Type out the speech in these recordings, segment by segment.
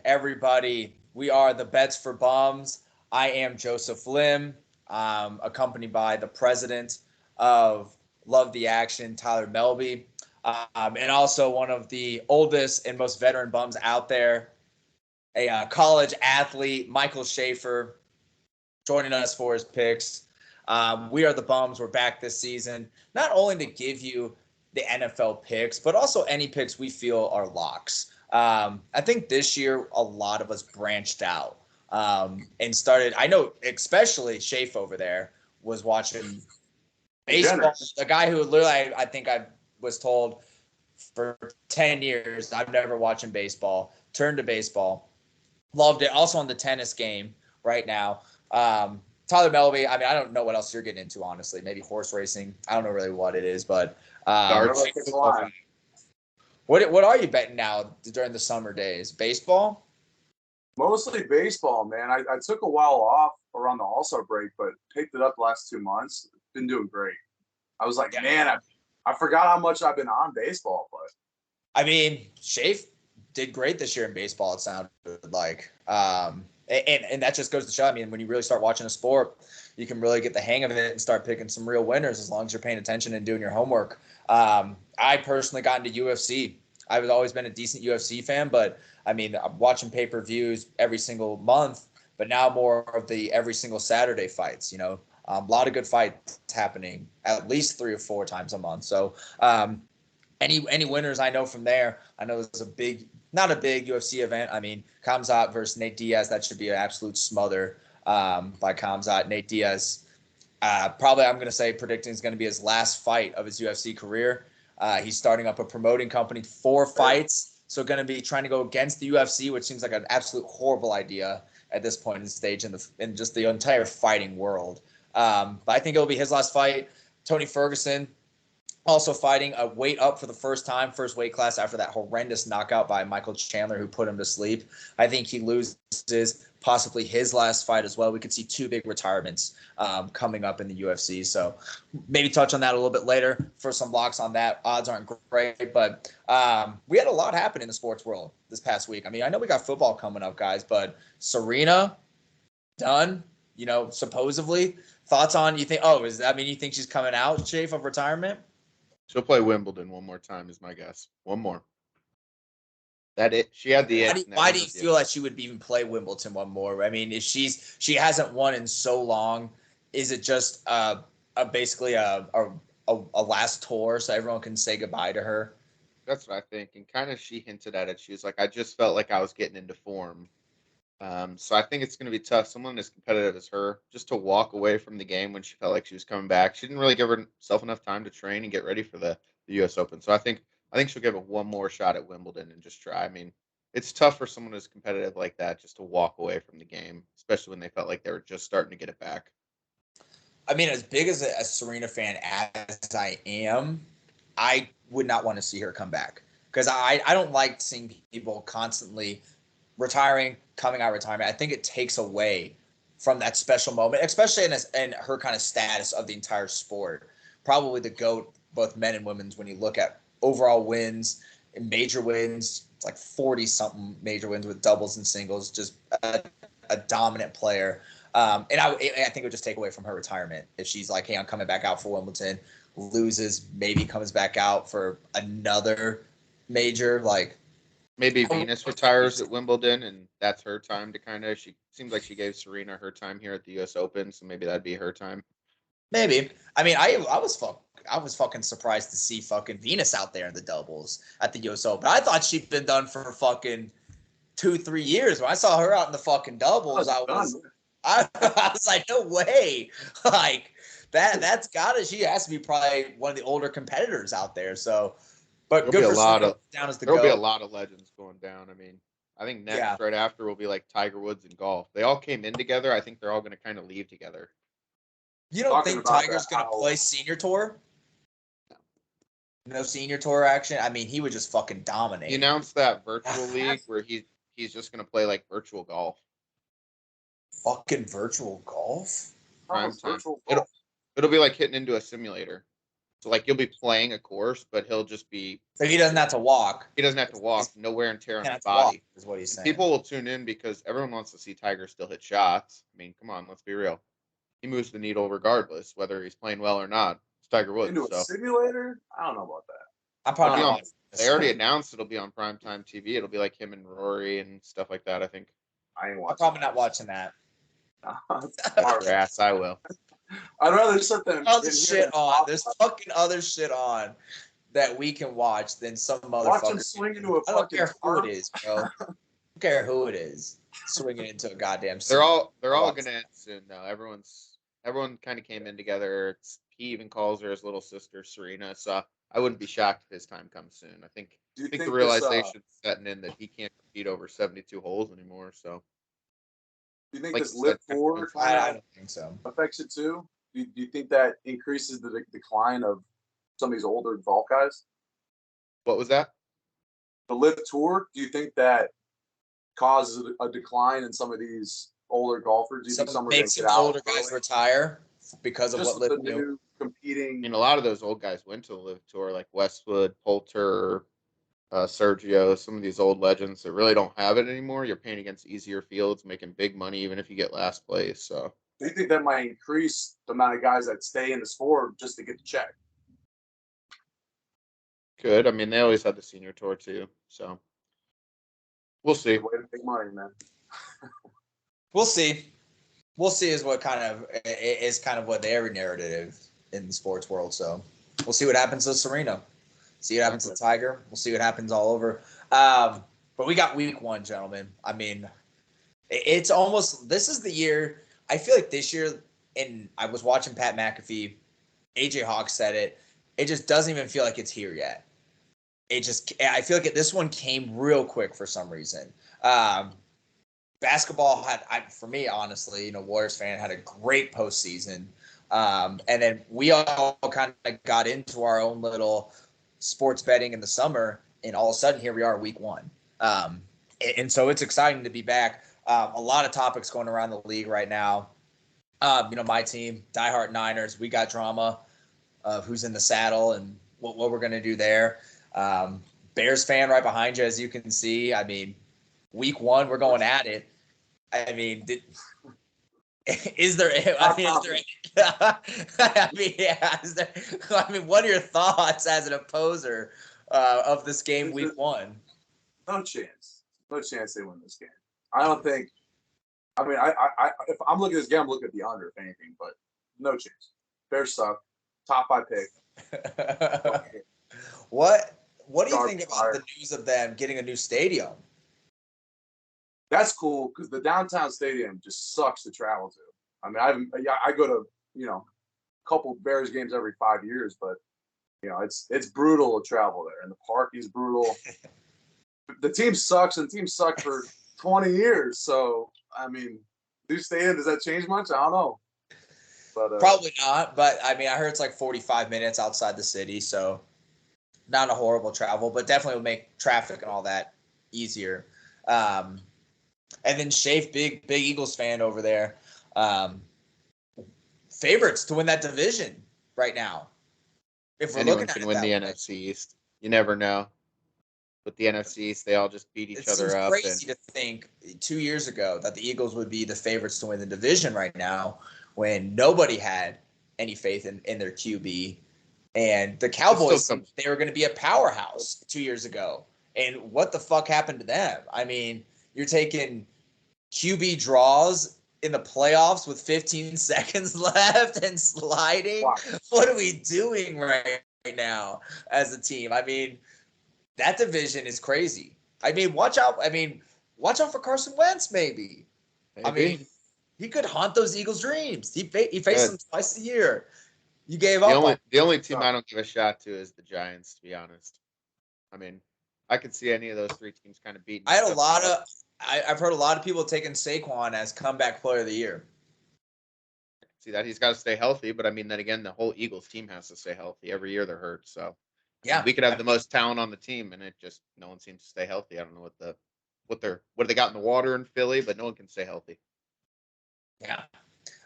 everybody. We are the Bets for Bums. I am Joseph Lim, accompanied by the president of Love the Action, Tyler Melby, and also one of the oldest and most veteran bums out there, a college athlete, Michael Schaefer, joining us for his picks. We are the Bums. We're back this season, not only to give you the NFL picks, but also any picks we feel are locks. I think this year a lot of us branched out and started. I know, especially Shafe over there was watching baseball. The guy who literally, I think I was told for 10 years, I've never watching baseball. Turned to baseball, loved it. Also on the tennis game right now. Tyler Melby, I mean, I don't know what else you're getting into, honestly. Maybe horse racing. I don't know really what it is, but what are you betting now during the summer days? Baseball? Mostly baseball, man. I took a while off around the All-Star break, but picked it up the last 2 months. Been doing great. I was like, man, I forgot how much I've been on baseball, but I mean, Shafe did great this year in baseball, it sounded like. And that just goes to show, I mean, when you really start watching a sport, you can really get the hang of it and start picking some real winners as long as you're paying attention and doing your homework. I personally got into UFC. I've always been a decent UFC fan, but I mean, I'm watching pay-per-views every single month, but now more of the every single Saturday fights, you know. A lot of good fights happening at least 3 or 4 times a month. So any winners I know from there, I know there's not a big UFC event. I mean, Khamzat versus Nate Diaz, that should be an absolute smother by Khamzat. Nate Diaz, probably I'm going to say predicting is going to be his last fight of his UFC career. He's starting up a promoting company, 4 fights, so going to be trying to go against the UFC, which seems like an absolute horrible idea at this point in the stage in just the entire fighting world. But I think it'll be his last fight. Tony Ferguson, also fighting a weight up for the first time, first weight class after that horrendous knockout by Michael Chandler, who put him to sleep. I think he loses possibly his last fight as well. We could see 2 big retirements coming up in the UFC. So maybe touch on that a little bit later for some locks on that. Odds aren't great, but we had a lot happen in the sports world this past week. I mean, I know we got football coming up, guys, but Serena, done, you know, supposedly. Thoughts on, you think, you think she's coming out, Shafe, of retirement? She'll play Wimbledon one more time, is my guess. One more. That it. She had the. Why do you feel like she would even play Wimbledon one more? I mean, if she hasn't won in so long, is it just basically a last tour so everyone can say goodbye to her? That's what I think, and kind of she hinted at it. She was like, "I just felt like I was getting into form." So I think it's going to be tough. Someone as competitive as her, just to walk away from the game when she felt like she was coming back. She didn't really give herself enough time to train and get ready for the U.S. Open. So I think she'll give it one more shot at Wimbledon and just try. I mean, it's tough for someone as competitive like that just to walk away from the game, especially when they felt like they were just starting to get it back. I mean, as big as a Serena fan as I am, I would not want to see her come back because I don't like seeing people constantly retiring, coming out of retirement. I think it takes away from that special moment, especially in her kind of status of the entire sport. Probably the GOAT, both men and women's, when you look at overall wins and major wins. It's like 40-something major wins with doubles and singles, just a dominant player. And I think it would just take away from her retirement if she's like, hey, I'm coming back out for Wimbledon, loses, maybe comes back out for another major, like maybe Venus retires at Wimbledon, and that's her time to kind of. She seems like she gave Serena her time here at the U.S. Open, so maybe that'd be her time. Maybe. I mean, I was fucking surprised to see fucking Venus out there in the doubles at the U.S. Open. I thought she'd been done for fucking 2-3 years. When I saw her out in the fucking doubles, I was like, no way. Like that's gotta. She has to be probably one of the older competitors out there. So. But there'll good for down as the there'll be a lot of legends going down. I mean, I think next right after will be like Tiger Woods and golf. They all came in together. I think they're all going to kind of leave together. You don't think Tiger's going to play senior tour? No senior tour action? I mean, he would just fucking dominate. He announced that virtual league where he's just going to play like virtual golf. Fucking virtual golf? Prime time. It'll be like hitting into a simulator. So like you'll be playing a course, but he'll just be. So he doesn't have to walk. He doesn't have to walk. No wear and tear on his Walk, body. is what he's saying. People will tune in because everyone wants to see Tiger still hit shots. I mean, come on, let's be real. He moves the needle regardless, whether he's playing well or not. It's Tiger Woods. Into a simulator? I don't know about that. I'm probably It'll be not on- watching this. They already announced it'll be on primetime TV. It'll be like him and Rory and stuff like that, I think. I ain't I'm watching. probably not watching that. Your ass, I will. I'd rather sit there and Other and shit hear on. There's fucking other shit on that we can watch than some motherfucker. watch him swing into a I don't fucking care who tarp. it is, bro. I don't care who it is swinging into a goddamn. They're all watch. gonna end soon though. Everyone kind of came in together. He even calls her his little sister Serena. So I wouldn't be shocked if his time comes soon. I think the realization's setting in that he can't compete over 72 holes anymore. So Do you think like this you live said, tour I kind of don't think so. affects it too? Do you think that increases the decline of some of these older golf guys? what was that? The live tour, do you think that causes a decline in some of these older golfers? Do you So think some are it going makes to some get out older guys early? retire because of Just what with Liv the do. new I competing? mean, a lot of those old guys went to the Live Tour, like Westwood, Poulter, Sergio, some of these old legends that really don't have it anymore. You're paying against easier fields, making big money, even if you get last place. So Do you think that might increase the amount of guys that stay in the sport just to get the check? good. I mean, they always had the senior tour too. So we'll see. Way to make money, man. We'll see. We'll see is what kind of what their narrative in the sports world. So we'll see what happens to Serena. See what happens to Tiger. We'll see what happens all over. But we got week 1, gentlemen. I mean, it's almost, this is the year. I feel like this year, and I was watching Pat McAfee, AJ Hawk said it. It just doesn't even feel like it's here yet. I feel like this one came real quick for some reason. Basketball for me, honestly, Warriors fan, had a great postseason. And then we all kind of got into our own little sports betting in the summer, and all of a sudden here we are week 1. And so it's exciting to be back. A lot of topics going around the league right now. My team, diehard Niners, we got drama of who's in the saddle and what we're going to do there. Bears fan right behind you, as you can see. I mean, week 1, we're going at it. I mean, is there? I mean, what are your thoughts as an opposer of this game, week 1? No chance. No chance they win this game. I don't think. I mean, I if I'm looking at this game, I'm looking at the under, if anything, but no chance. Bears suck. Top 5 pick. What do you think about the news of them getting a new stadium? That's cool because the downtown stadium just sucks to travel to. I mean, I go to a couple Bears games every 5 years, but it's brutal to travel there, and the parking's brutal. The team sucks, and the team sucked for 20 years. So I mean, new stadium, does that change much? I don't know. But probably not. But I mean, I heard it's like 45 minutes outside the city, so not a horrible travel, but definitely will make traffic and all that easier. And then Shafe, big Eagles fan over there. Favorites to win that division right now. If we're anyone looking at can it win the way. NFC East. You never know. With the NFC East, they all just beat each other up. It's crazy to think 2 years ago that the Eagles would be the favorites to win the division right now when nobody had any faith in their QB. And the Cowboys, they were going to be a powerhouse 2 years ago. And what the fuck happened to them? I mean, you're taking QB draws in the playoffs with 15 seconds left and sliding. Wow. What are we doing right now as a team? I mean, that division is crazy. I mean, watch out for Carson Wentz, maybe. I mean, he could haunt those Eagles' dreams. He faced them twice a year. You gave up. The only team I don't give a shot to is the Giants, to be honest. I mean, I could see any of those 3 teams kind of beating. I've heard a lot of people taking Saquon as comeback player of the year. See that he's got to stay healthy, but I mean, then again, the whole Eagles team has to stay healthy. Every year they're hurt, so yeah, we could have the most talent on the team, and it just no one seems to stay healthy. I don't know what they got in the water in Philly, but no one can stay healthy. Yeah,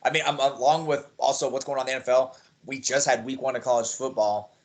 I mean, I'm along with also what's going on in the NFL. we just had week 1 of college football,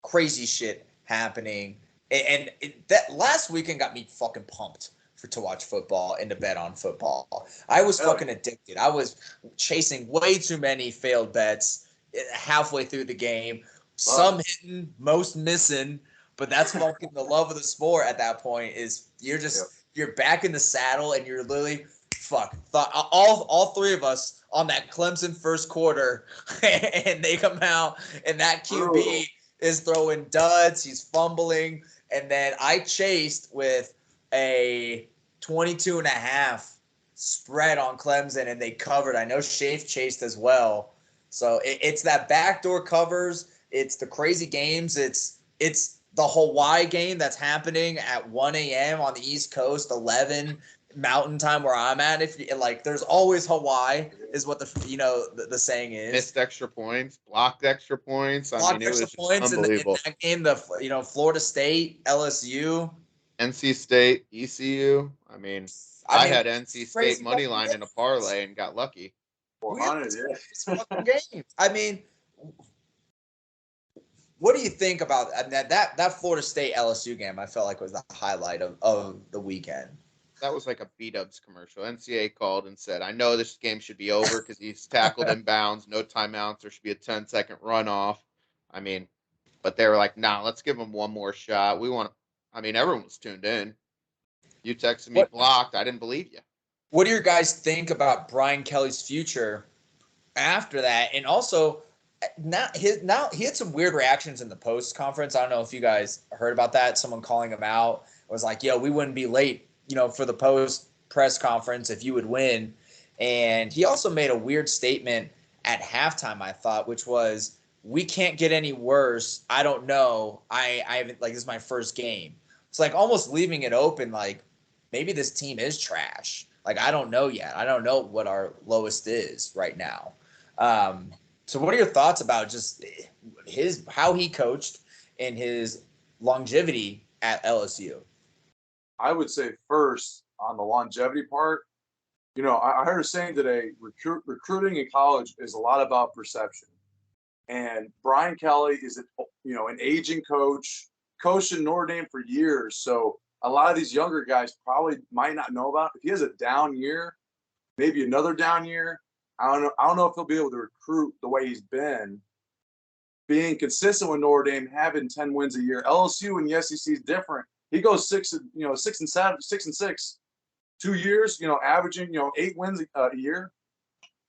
crazy shit happening, and that last weekend got me fucking pumped to watch football and to bet on football. I was fucking addicted. I was chasing way too many failed bets halfway through the game. Some hitting, most missing, but that's fucking the love of the sport at that point. Is you're back in the saddle and you're literally all three of us on that Clemson first quarter, and they come out and that QB is throwing duds, he's fumbling, and then I chased with a 22.5 spread on Clemson, and they covered. I know Shafe chased as well. So it's that backdoor covers. It's the crazy games. It's the Hawaii game that's happening at 1 a.m. on the East Coast, 11 Mountain Time where I'm at. If you, like, there's always Hawaii is what the saying is. Missed extra points, blocked extra points. I mean, it was unbelievable. In that game, Florida State, LSU. NC State, ECU. I mean, I had NC State money line in a parlay and got lucky. 400, yeah. I mean, what do you think about that Florida State LSU game? I felt like was the highlight of the weekend. That was like a B-Dubs commercial. NCAA called and said, I know this game should be over because he's tackled in bounds, no timeouts. There should be a 10-second runoff. I mean, but they were like, nah, let's give him one more shot. Everyone was tuned in. You texted me blocked. I didn't believe you. What do your guys think about Brian Kelly's future after that? And also, now he had some weird reactions in the post conference. I don't know if you guys heard about that. Someone calling him out was like, yo, we wouldn't be late, for the post press conference if you would win. And he also made a weird statement at halftime, I thought, which was, we can't get any worse. I don't know. I haven't, this is my first game. It's like almost leaving it open, like maybe this team is trash. Like, I don't know yet. I don't know what our lowest is right now. So what are your thoughts about just how he coached and his longevity at LSU? I would say first on the longevity part, I heard a saying today, recruiting in college is a lot about perception. And Brian Kelly is an aging coach, coached in Notre Dame for years. So a lot of these younger guys probably might not know about it. If he has a down year, maybe another down year, I don't know if he'll be able to recruit the way he's been. Being consistent with Notre Dame, having 10 wins a year. LSU and the SEC is different. He goes 6 and 7, 6 and 6, 2 years, averaging 8 wins a year.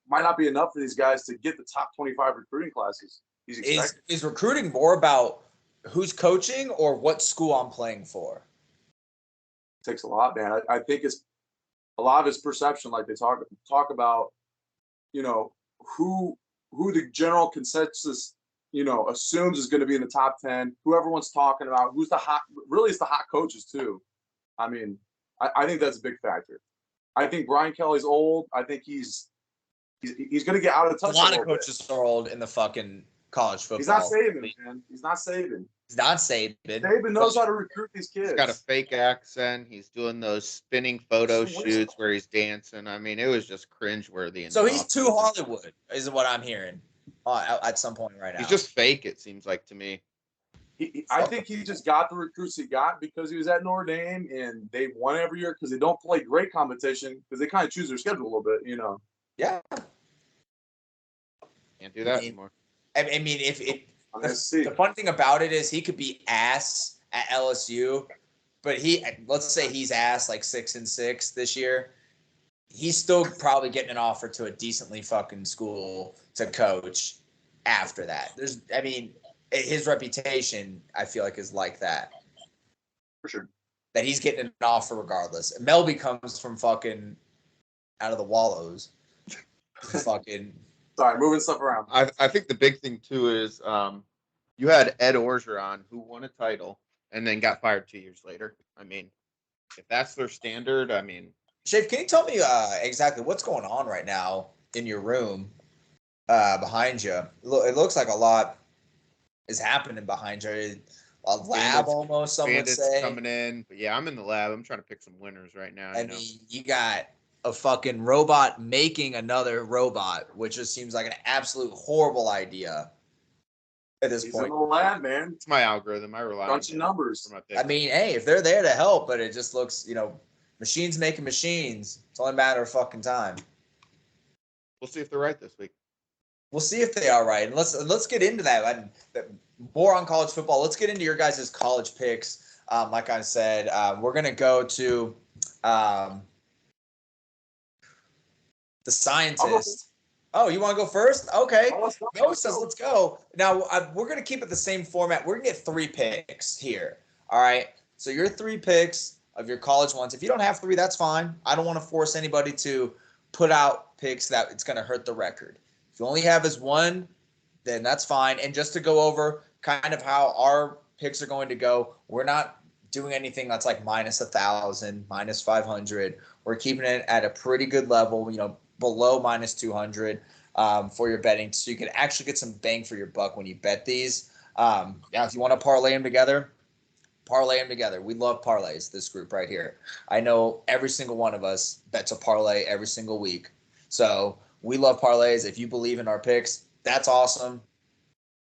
Might not be enough for these guys to get the top 25 recruiting classes. Is recruiting more about who's coaching or what school I'm playing for? It takes a lot, man. I think it's a lot of his perception, like they talk about, who the general consensus, assumes is going to be in the top 10, who everyone's talking about, who's the hot, really it's the hot coaches too. I mean, I think that's a big factor. I think Brian Kelly's old. I think he's going to get out of touch. A lot of coaches are old in the fucking college football. He's not saving, man. He's not saving. He's not saving. Saban knows how to recruit these kids. He's got a fake accent. He's doing those spinning photo shoots where he's dancing. I mean, it was just cringeworthy. So he's too Hollywood, is what I'm hearing at some point right now. He's just fake, it seems like to me. I think he just got the recruits he got because he was at Notre Dame and they won every year because they don't play great competition because they kind of choose their schedule a little bit, Yeah. Can't do that anymore. I mean, the fun thing about it is he could be ass at LSU, but let's say he's ass like 6 and 6 this year. He's still probably getting an offer to a decently fucking school to coach after that. His reputation, I feel like, is like that. For sure. That he's getting an offer regardless. Melby comes from fucking out of the wallows. Fucking. Sorry, moving stuff around. I think the big thing too is you had Ed Orgeron who won a title and then got fired 2 years later. I mean, if that's their standard, I mean. Shafe, can you tell me exactly what's going on right now in your room behind you? It looks like a lot is happening behind you. A lab almost, some would say. Coming in. But yeah, I'm in the lab. I'm trying to pick some winners right now. I mean, you got a fucking robot making another robot, which just seems like an absolute horrible idea. at this He's point. in the lab, man. It's my algorithm. I rely on Crunching numbers. for my I picks. mean, hey, if they're there to help, but it just looks, machines making machines. It's only a matter of fucking time. We'll see if they're right this week. We'll see if they are right, and let's get into that. More on college football. Let's get into your guys' college picks. Like I said, we're gonna go to the scientist. Oh, you want to go first? Okay. Go, says let's go. Now we're gonna keep it the same format. We're gonna get 3 picks here. All right. So your 3 picks of your college ones. If you don't have 3, that's fine. I don't want to force anybody to put out picks that it's gonna hurt the record. If you only have as 1, then that's fine. And just to go over kind of how our picks are going to go, we're not doing anything that's like minus 1,000, minus 500. We're keeping it at a pretty good level, below minus 200 for your betting, so you can actually get some bang for your buck when you bet these. Now, if you want to parlay them together, parlay them together. We love parlays, this group right here. I know every single one of us bets a parlay every single week. So we love parlays. If you believe in our picks, that's awesome.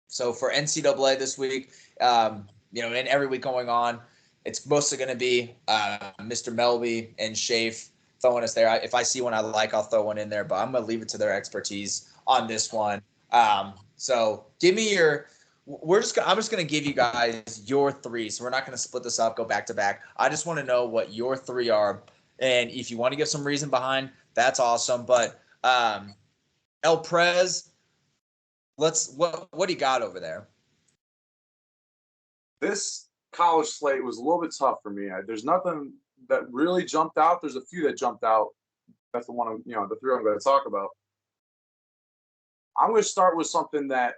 So for NCAA this week, and every week going on, it's mostly going to be Mr. Melby and Shafe throwing us there. If I see one I like, I'll throw one in there, but I'm going to leave it to their expertise on this one. So give me I'm just going to give you guys your 3. So we're not going to split this up, go back to back. I just want to know what your 3 are. And if you want to give some reason behind, that's awesome. But El Prez, what do you got over there? This college slate was a little bit tough for me. There's nothing that really jumped out. There's a few that jumped out. That's the one, the 3 I'm going to talk about. I'm going to start with something that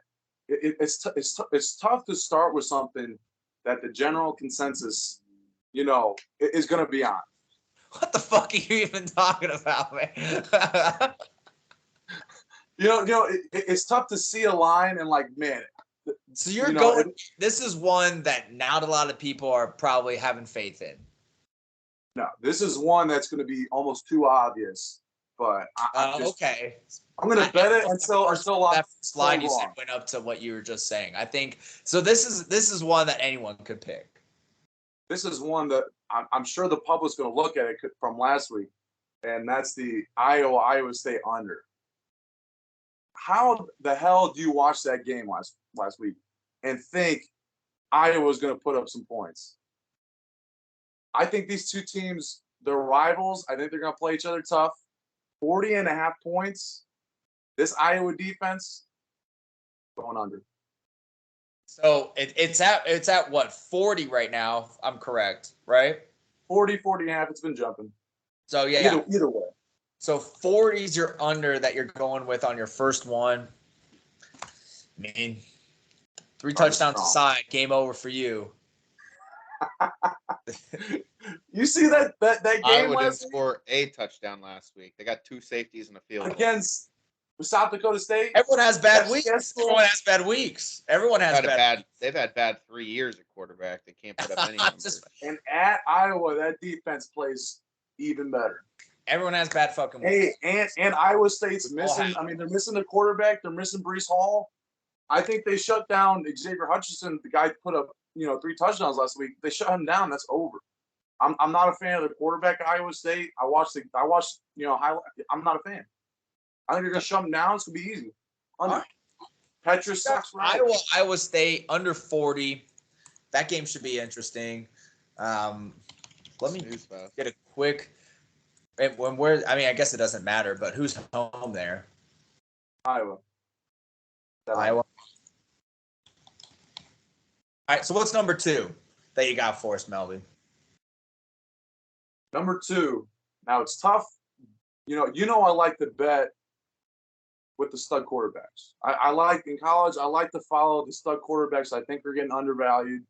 it's tough to start with something that the general consensus, is going to be on. What the fuck are you even talking about, man? It's tough to see a line and like, man. So you're going. This is one that not a lot of people are probably having faith in. No, this is one that's going to be almost too obvious. But okay. I'm going to bet it until that slide you said went up to what you were just saying. I think so. This is one that anyone could pick. This is one that I'm sure the public's going to look at it from last week, and that's the Iowa State under. How the hell do you watch that game last week and think Iowa's going to put up some points? I think these 2 teams, they're rivals. I think they're going to play each other tough. 40.5 points. This Iowa defense going under. So it's at what, 40 right now? I'm correct, right? 40.5. It's been jumping. So yeah. Either way. So 40 is your under that you're going with on your first one. I mean, 3 touchdowns aside, game over for you. You see that game Iowa last didn't week? score a touchdown last week. They got 2 safeties in the field Against South Dakota State. Everyone has bad weeks. Everyone has bad weeks. Everyone has bad. They've had bad 3 years at quarterback. They can't put up any numbers. And at Iowa, that defense plays even better. Everyone has bad fucking weeks. Hey, and Iowa State's missing. I mean, they're missing the quarterback. They're missing Breece Hall. I think they shut down Xavier Hutchinson. The guy put up 3 touchdowns last week. They shut him down. That's over. I'm not a fan of the quarterback at Iowa State. I watched highlight. I'm not a fan. I think they're gonna shut him down. It's gonna be easy. Right. Petrus sucks. Right. Iowa State under 40. That game should be interesting. Let me get a quick. I guess it doesn't matter, but who's home there? Iowa. All right, so what's number 2 that you got for us, Melvin? Number 2. Now it's tough. I like to bet with the stud quarterbacks. I like in college. I like to follow the stud quarterbacks. I think they're getting undervalued.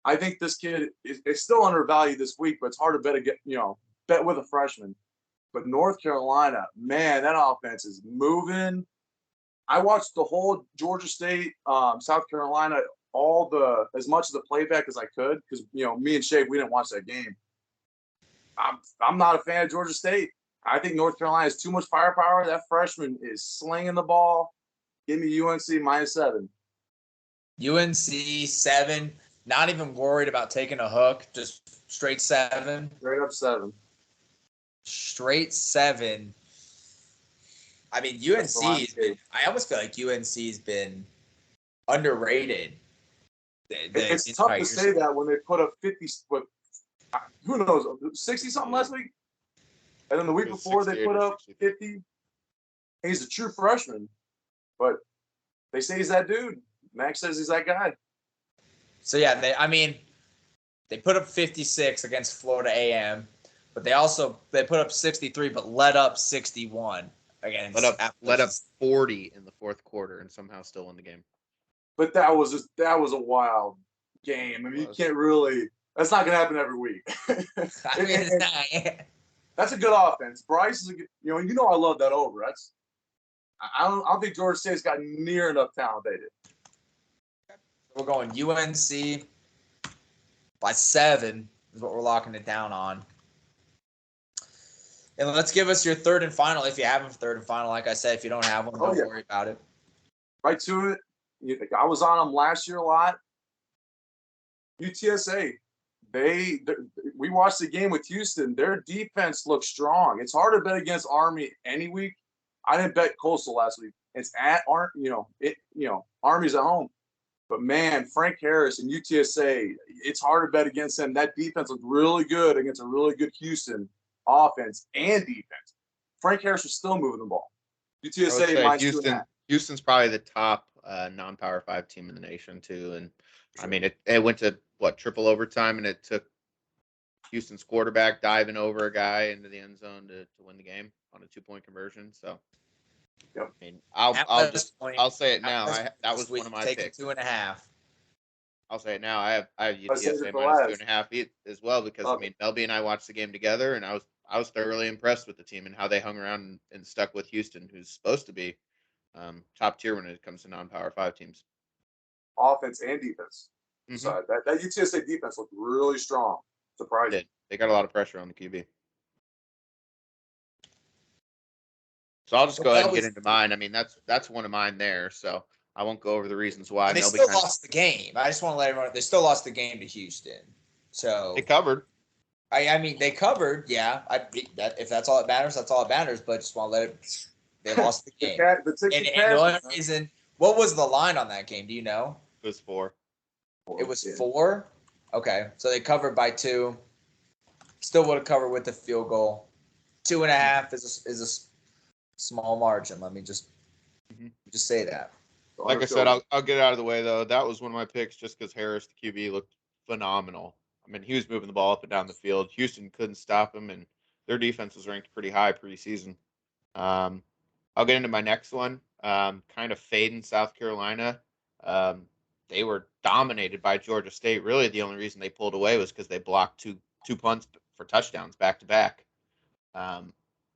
I think this kid is still undervalued this week, but it's hard to bet with a freshman. But North Carolina, man, that offense is moving. I watched the whole Georgia State, South Carolina, as much of the playback as I could because me and Shay, we didn't watch that game. I'm not a fan of Georgia State. I think North Carolina has too much firepower. That freshman is slinging the ball. Give me UNC -7. UNC 7. Not even worried about taking a hook. Just straight 7. Straight up 7. Straight 7. I mean, That's the line UNC. I almost feel like UNC's been underrated. It's tough to say that when they put up 50. But who knows? 60 something last week, and then the week before they put up 50. He's a true freshman, but they say he's that dude. Max says he's that guy. So yeah, they put up 56 against Florida A&M, but they put up 63, but let up 61 against. Let up 40 in the fourth quarter and somehow still win the game. But that was a wild game. I mean, you can't really. That's not going to happen every week. That's a good offense. Bryce is a good. You know, I love that over. I don't think Georgia State's got near enough talent they did. We're going UNC by 7 is what we're locking it down on. And let's give us your third and final. If you have a third and final, like I said, if you don't have one, don't worry about it. Right to it. I was on them last year a lot. UTSA, we watched the game with Houston. Their defense looks strong. It's hard to bet against Army any week. I didn't bet Coastal last week. It's at Army's at home. But man, Frank Harris and UTSA, it's hard to bet against them. That defense looked really good against a really good Houston offense and defense. Frank Harris was still moving the ball. UTSA minus 2.5. Houston's probably the top non-Power 5 team in the nation too, and I mean it went to triple overtime, and it took Houston's quarterback diving over a guy into the end zone to win the game on a 2-point conversion. So, yep. I mean, I'll say it now. That was one of my picks. 2.5. I'll say it now. I have UTSA minus 2.5 as well because I mean Melby and I watched the game together, and I was thoroughly impressed with the team and how they hung around and stuck with Houston, who's supposed to be top tier when it comes to non-Power 5 teams. Offense and defense. Mm-hmm. So that UTSA defense looked really strong. Surprising. They got a lot of pressure on the QB. So I'll just go ahead and get into mine. I mean, that's one of mine there. So I won't go over the reasons why. And they still lost the game. I just want to let everyone. They still lost the game to Houston. So they covered. I mean, they covered. Yeah. If that's all that matters, that's all that matters. But just want to let it. They lost the game. And the only reason. What was the line on that game? Do you know? It was 4. It was 4. Okay, so they covered by 2. Still would have covered with the field goal. 2.5 is a small margin. Let me just say that. Like I said, I'll get it out of the way though. That was one of my picks just because Harris, the QB, looked phenomenal. I mean, he was moving the ball up and down the field. Houston couldn't stop him, and their defense was ranked pretty high preseason. I'll get into my next one. Kind of fading South Carolina. They were dominated by Georgia State. Really, the only reason they pulled away was because they blocked two punts for touchdowns back to back.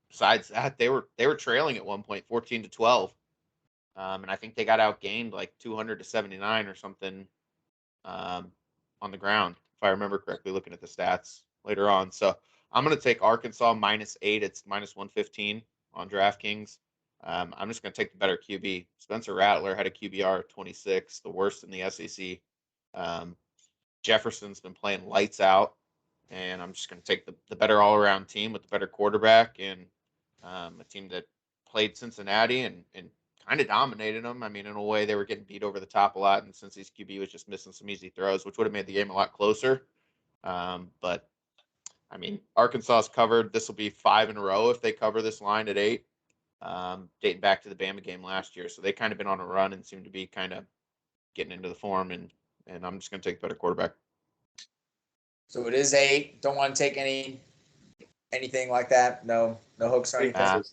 Besides that, they were trailing at one point, 14-12, and I think they got outgained like 200-79 or something on the ground, if I remember correctly, looking at the stats later on. So I'm going to take Arkansas minus 8. It's minus 115 on DraftKings. I'm just going to take the better QB. Spencer Rattler had a QBR of 26, the worst in the SEC. Jefferson's been playing lights out, and I'm just going to take the better all-around team with the better quarterback and a team that played Cincinnati and kind of dominated them. I mean, in a way, they were getting beat over the top a lot, and Cincy's QB was just missing some easy throws, which would have made the game a lot closer. But, I mean, Arkansas's covered. This will be 5 in a row if they cover this line at 8. Dating back to the Bama game last year. So they kind of been on a run and seem to be kind of getting into the form, and I'm just going to take the better quarterback. So it is 8. Don't want to take anything like that. No hooks or anything. I'm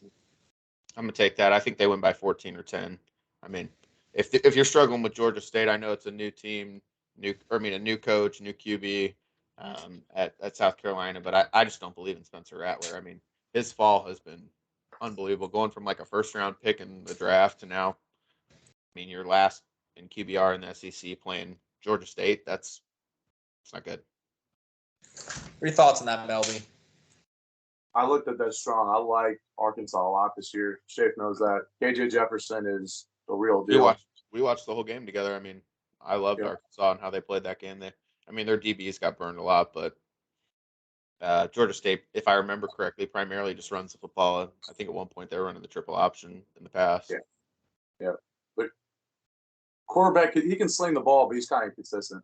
going to take that. I think they win by 14 or 10. I mean, if you're struggling with Georgia State, I know it's a new team, a new coach, new QB at South Carolina, but I just don't believe in Spencer Rattler. I mean, his fall has been unbelievable, going from like a first-round pick in the draft to now, I mean, you're last in QBR in the SEC playing Georgia State. It's not good. What are your thoughts on that, Melby? I looked at that strong. I like Arkansas a lot this year. Shafe knows that. KJ Jefferson is the real deal. We watched the whole game together. I mean, I loved Yeah. Arkansas and how they played that game. Their DBs got burned a lot, but Georgia State, if I remember correctly, primarily just runs the football. I think at one point they were running the triple option in the past. Yeah. Yeah. But quarterback, he can sling the ball, but he's kind of inconsistent.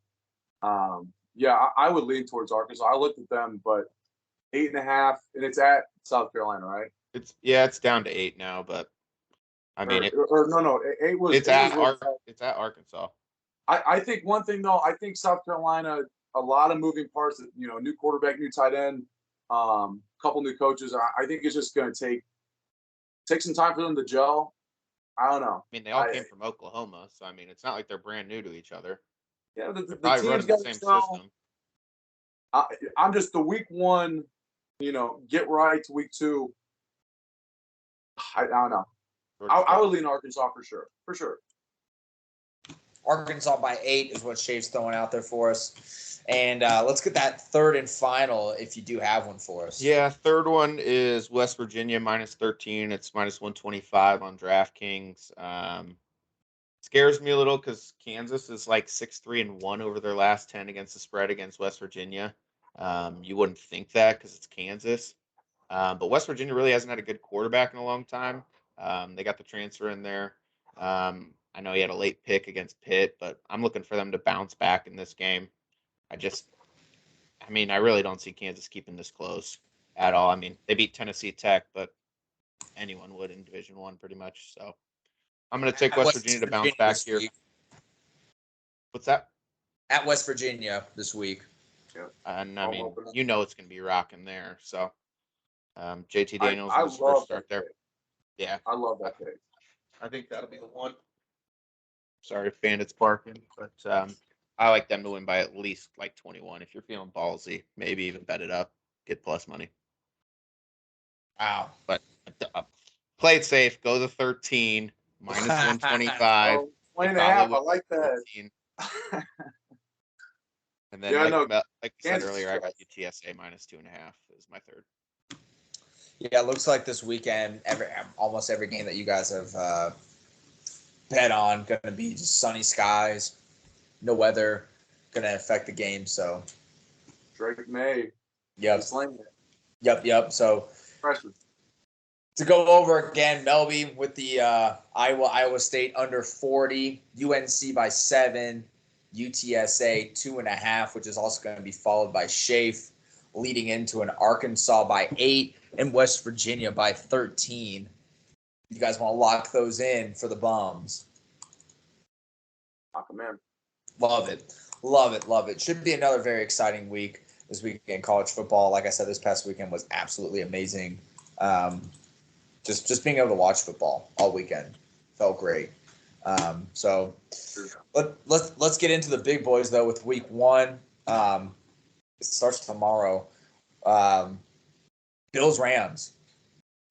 Yeah, I would lean towards Arkansas. I looked at them, but 8.5, and it's at South Carolina, right? It's down to 8 now, but No, 8 was. it's at Arkansas. I think one thing though, I think South Carolina, a lot of moving parts. New quarterback, new tight end, couple new coaches. I think it's just going to take some time for them to gel. I don't know. They all came from Oklahoma, so it's not like they're brand new to each other. Yeah, They're the probably team's running the got same to system. I'm just the week one, get right to week two. I don't know. I would lean Arkansas for sure. For sure. Arkansas by 8 is what Shave's throwing out there for us. And let's get that third and final if you do have one for us. Yeah, third one is West Virginia minus 13. It's minus 125 on DraftKings. Scares me a little because Kansas is like 6-3-1 over their last 10 against the spread against West Virginia. You wouldn't think that because it's Kansas. But West Virginia really hasn't had a good quarterback in a long time. They got the transfer in there. I know he had a late pick against Pitt, but I'm looking for them to bounce back in this game. I really don't see Kansas keeping this close at all. They beat Tennessee Tech, but anyone would in Division I pretty much. So I'm going to take West Virginia to bounce back here. What's that? At West Virginia this week. Yeah. And it's going to be rocking there. So JT Daniels I in his first start there. Pick. Yeah. I love that pick. I think that'll be the one. Sorry if Bandits barking, but I like them to win by at least like 21. If you're feeling ballsy, maybe even bet it up, get plus money. Wow. But play it safe. Go to 13 minus 125. 20.5. I like that. And then, like I said earlier, I got UTSA minus 2.5 is my third. Yeah, it looks like this weekend, almost every game that you guys have bet on going to be just sunny skies, no weather, going to affect the game. So, Drake May. Yep. Yep. So, freshman. To go over again, Melby with the Iowa State under 40, UNC by 7, UTSA 2.5, which is also going to be followed by Shafe, leading into an Arkansas by 8 and West Virginia by 13. You guys want to lock those in for the bums? Lock them in. Love it. Should be another very exciting week this weekend in college football. Like I said, this past weekend was absolutely amazing. Just being able to watch football all weekend felt great. So let's get into the big boys though with week 1. It starts tomorrow. Bills Rams.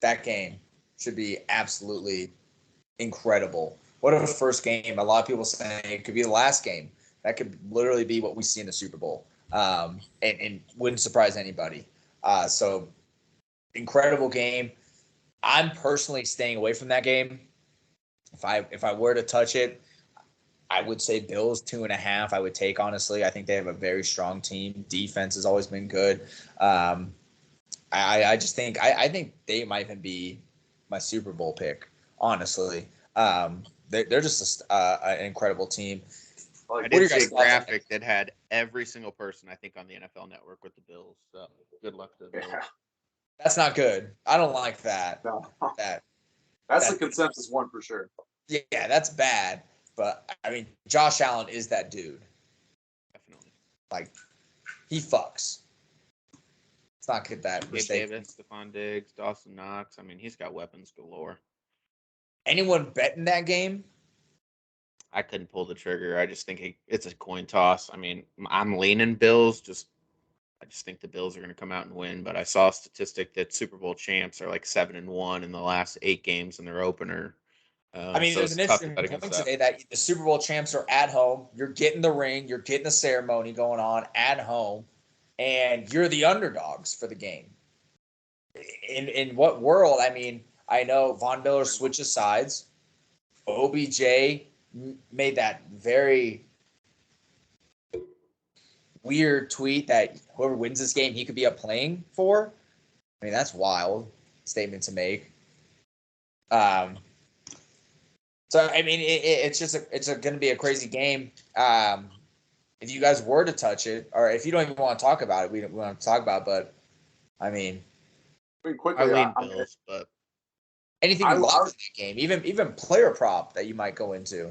That game should be absolutely incredible. What a first game. A lot of people saying it could be the last game. That could literally be what we see in the Super Bowl. And wouldn't surprise anybody. So incredible game. I'm personally staying away from that game. If I were to touch it, I would say Bills 2.5. I would take, honestly. I think they have a very strong team. Defense has always been good. I just think I think they might even be my Super Bowl pick, honestly. They're just an incredible team. I did see a graphic that had every single person, I think, on the NFL Network with the Bills. So good luck to the Bills. Yeah. That's not good. I don't like that. No. That's the consensus one for sure. Yeah, that's bad. But, Josh Allen is that dude. Definitely. Like, he fucks. Let's not get that mistake. Davis, Stephon Diggs, Dawson Knox. He's got weapons galore. Anyone betting that game? I couldn't pull the trigger. I just think it's a coin toss. I'm leaning Bills. I just think the Bills are going to come out and win. But I saw a statistic that Super Bowl champs are like 7-1 in the last 8 games in their opener. There's an interesting point today that the Super Bowl champs are at home. You're getting the ring. You're getting the ceremony going on at home. And you're the underdogs for the game. In what world? I know Von Miller switches sides. OBJ made that very weird tweet that whoever wins this game, he could be up playing for. I mean, that's wild statement to make. So I mean, it's going to be a crazy game. If you guys were to touch it, or if you don't even want to talk about it, we don't want to talk about it, but I mean, quickly, I lean Bills, but anything you like in that game, even player prop that you might go into.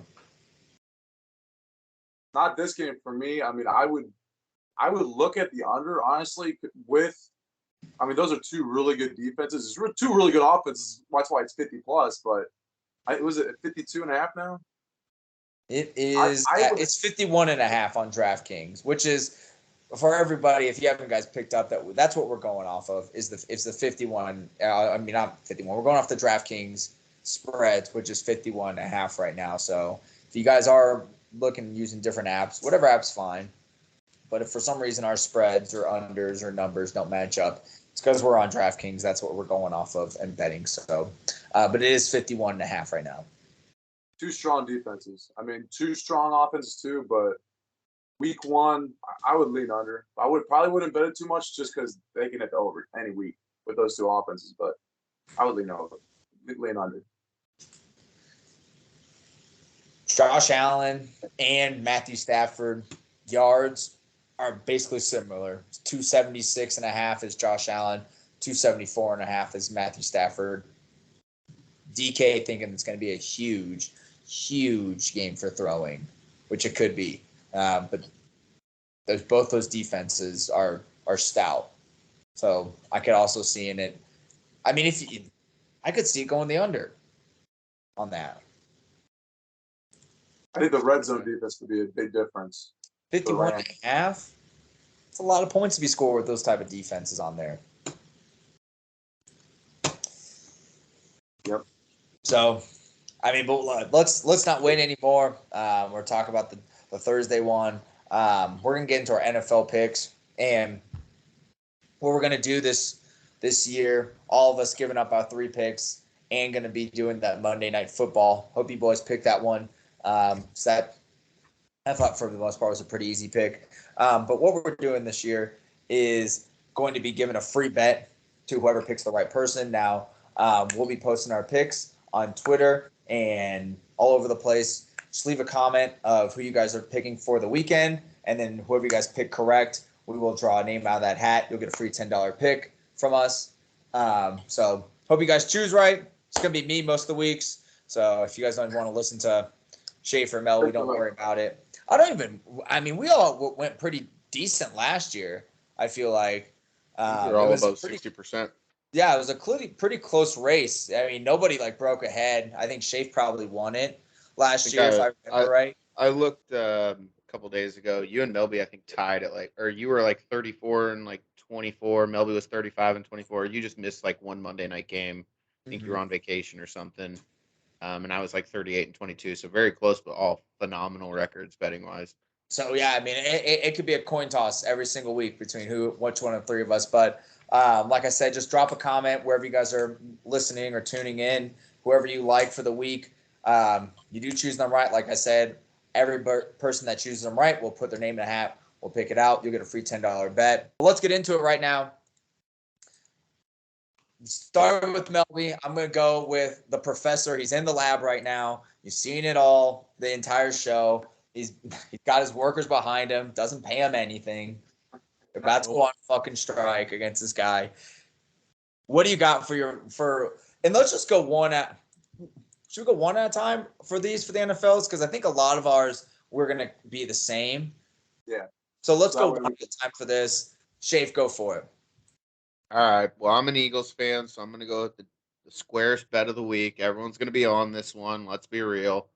Not this game for me. I mean, I would look at the under, honestly, those are two really good defenses. It's two really good offenses. That's why it's 50 plus, but was it 52.5 now? It is. It's 51.5 on DraftKings, which is for everybody. If you haven't guys picked up that's what we're going off of. It's the 51. Not 51. We're going off the DraftKings spreads, which is 51.5 right now. So if you guys are looking using different apps, whatever app's fine. But if for some reason our spreads or unders or numbers don't match up, it's because we're on DraftKings. That's what we're going off of and betting. So, but it is 51.5 right now. Two strong defenses. I mean, two strong offenses too. But week one, I would lean under. I probably wouldn't bet it too much just because they can hit the over any week with those two offenses. But I would lean under. Josh Allen and Matthew Stafford yards are basically similar. 276.5 is Josh Allen, 274.5 is Matthew Stafford. DK thinking it's going to be a huge game for throwing, which it could be. But both those defenses are stout. So I could also see in it. I mean, I could see it going the under on that. I think the red zone defense could be a big difference. 51.5. It's a lot of points to be scored with those type of defenses on there. Yep. So, I mean, but let's not wait anymore. We're talking about the Thursday one. We're gonna get into our NFL picks and what we're gonna do this year. All of us giving up our 3 picks and gonna be doing that Monday Night Football. Hope you boys picked that one. So that I thought for the most part was a pretty easy pick. But what we're doing this year is going to be giving a free bet to whoever picks the right person. Now, we'll be posting our picks on Twitter and all over the place. Just leave a comment of who you guys are picking for the weekend, and then whoever you guys pick correct, we will draw a name out of that hat. You'll get a free $10 pick from us. So hope you guys choose right. It's going to be me most of the weeks. So if you guys don't want to listen to Schaefer, Mel, we don't worry about it. We all went pretty decent last year, I feel like. You're all about 60%. Yeah, it was a pretty close race. I mean, nobody broke ahead. I think Schaefer probably won it last year, if I remember right. I looked a couple days ago. You and Melby, I think, tied at or you were 34 and 24. Melby was 35 and 24. You just missed one Monday night game. I think you were on vacation or something. And I was 38 and 22, so very close, but all phenomenal records betting wise. So yeah, I mean, it could be a coin toss every single week between which one of 3 of us. But like I said, just drop a comment wherever you guys are listening or tuning in, whoever you like for the week. You do choose them right. Like I said, every person that chooses them right will put their name in a hat. We'll pick it out. You'll get a free $10 bet. But let's get into it right now. Start with Melby. I'm going to go with the professor. He's in the lab right now. You've seen it all, the entire show. He's got his workers behind him. Doesn't pay him anything. They're about to go on fucking strike against this guy. What do you got and let's just go should we go one at a time for the NFLs? Because I think a lot of ours, we're going to be the same. Yeah. So let's go one at a time for this. Shafe, go for it. All right. Well, I'm an Eagles fan, so I'm going to go with the squarest bet of the week. Everyone's going to be on this one. Let's be real.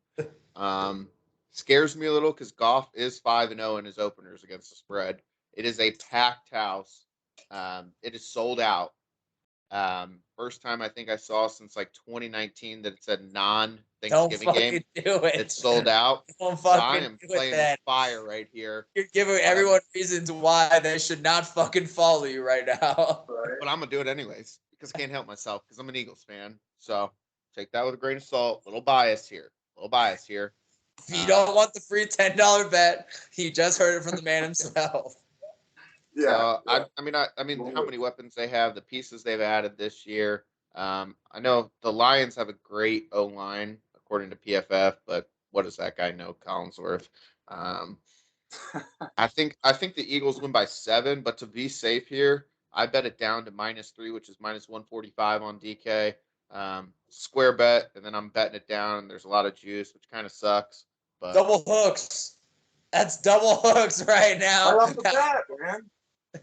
Scares me a little because Goff is 5-0 in his openers against the spread. It is a packed house. It is sold out. First time I think I saw since 2019 that it said non-Thanksgiving game. Do it. It's sold out. Don't so I am playing with fire right here. You're giving everyone reasons why they should not fucking follow you right now. Right. But I'm gonna do it anyways because I can't help myself because I'm an Eagles fan. So take that with a grain of salt. Little bias here. If you don't want the free $10 bet, you just heard it from the man himself. So I mean, how many weapons they have, the pieces they've added this year. I know the Lions have a great O line according to PFF, but what does that guy know, Collinsworth? Um, I think the Eagles win by 7, but to be safe here, I bet it down to -3, which is -145 on DK. Square bet, and then I'm betting it down, and there's a lot of juice, which kind of sucks. But Double hooks. That's double hooks right now. Right off the bat, man.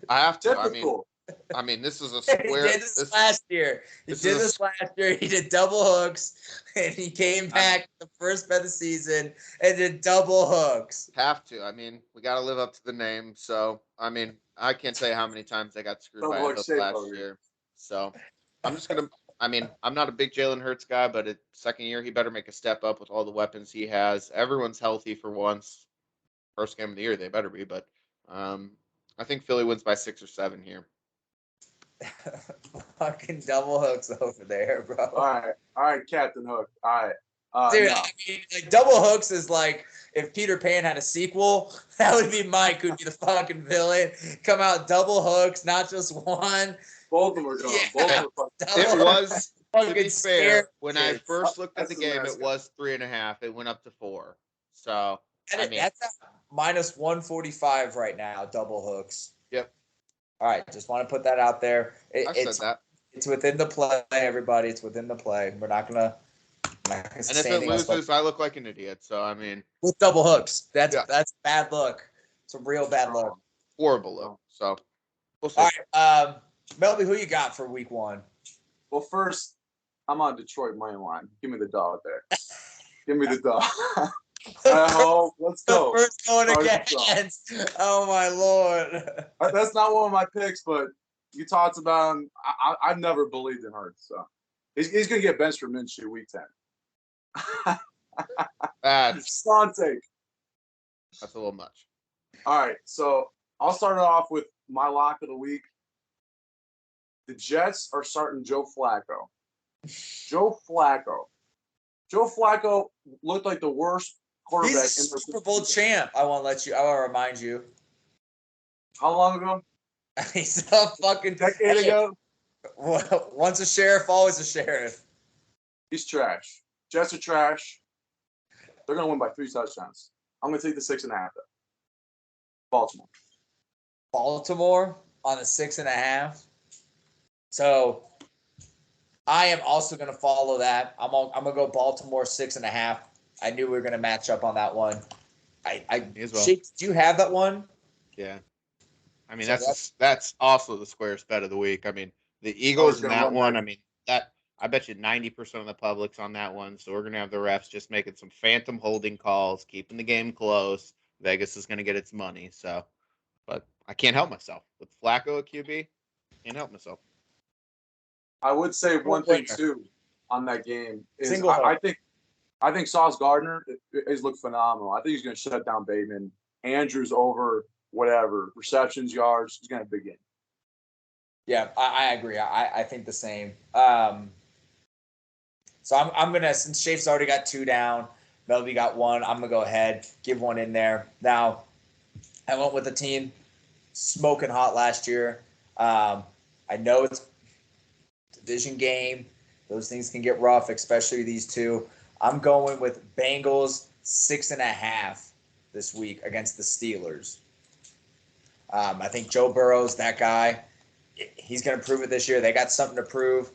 I have to. Typical. I mean, this is a He square. did this last year. He did this last year. He did double hooks, and he came back the first bet of the season and did double hooks. Have to. I mean, we got to live up to the name. So, I mean, I can't tell you how many times I got screwed by a hook last year. So, I'm just gonna. I mean, I'm not a big Jalen Hurts guy, but at second year, he better make a step up with all the weapons he has. Everyone's healthy for once. First game of the year, they better be. But I think Philly wins by 6 or 7 here. Fucking double hooks over there, bro. All right, Captain Hook. All right, dude. no. I mean, like double hooks is like if Peter Pan had a sequel, that would be Mike, who'd be the fucking villain. Come out double hooks, not just one. Both of them are gone. Yeah. Both of them It was, to be fair, scared when I kids. first looked at the That's game, the it was 3.5. It went up to 4. So, I mean, that's at -145 right now. Double hooks. Yep. All right, just want to put that out there. I said that. It's within the play, everybody. It's within the play. We're not gonna. And if it loses, I look like an idiot. So I mean, with double hooks, that's bad luck. It's a real bad luck. Horrible luck. So we'll see. All right, Melby, who you got for week 1? Well, first, I'm on Detroit money line. Give me the dog there. Give me the dog. Let's go. The first going against. Oh my lord. That's not one of my picks, but you talked about him. I've never believed in Hurts, so he's gonna get benched for Minshew week 10. That's take. That's a little much. All right, so I'll start it off with my lock of the week. The Jets are starting Joe Flacco. Joe Flacco looked like the worst quarterback. He's a Super Bowl champ. I want to remind you. How long ago? He's a fucking decade ago. Once a sheriff, always a sheriff. He's trash. Jets are trash. They're gonna win by 3 touchdowns. I'm gonna take the 6.5. Baltimore on the 6.5. So I am also going to follow that. I'm going to go Baltimore 6.5. I knew we were going to match up on that one. as well. Shake, do you have that one? Yeah. I mean, that's also the squarest bet of the week. I mean, the Eagles in that one. I mean, I bet you 90% of the public's on that one. So we're going to have the refs just making some phantom holding calls, keeping the game close. Vegas is going to get its money. So, but I can't help myself with Flacco at QB. Can't help myself. I would say one thing too on that game is I think Sauce Gardner has looked phenomenal. I think he's going to shut down Bateman. Andrews over whatever receptions, yards. He's going to have a big game. Yeah, I agree. I think the same. So I'm gonna, since Shafe's already got 2 down, Melby got 1. I'm gonna go ahead, give 1 in there. Now, I went with the team smoking hot last year. I know it's a division game. Those things can get rough, especially these two. I'm going with Bengals 6.5 this week against the Steelers. I think Joe Burrow's that guy. He's going to prove it this year. They got something to prove.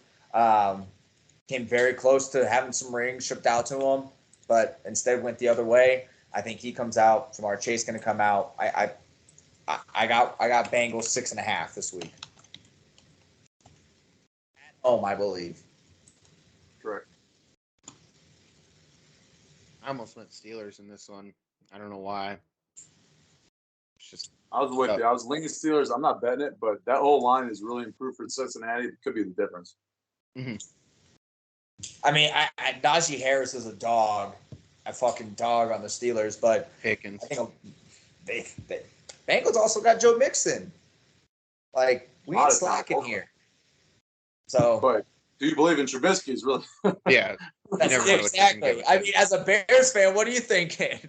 Came very close to having some rings shipped out to him, but instead went the other way. I think he comes out. Jamar Chase going to come out. I got Bengals 6.5 this week. At home, I believe. Correct. I almost went Steelers in this one. I don't know why. It's just I was with you. I was leaning Steelers. I'm not betting it, but that whole line is really improved for Cincinnati. It could be the difference. Mm-hmm. I mean, Najee Harris is a dog, a fucking dog on the Steelers, but Pickens. I think they Bengals also got Joe Mixon. Like, we ain't slacking here. So, but do you believe in Trubisky? Is really yeah. That's exactly. I mean, as a Bears fan, what are you thinking?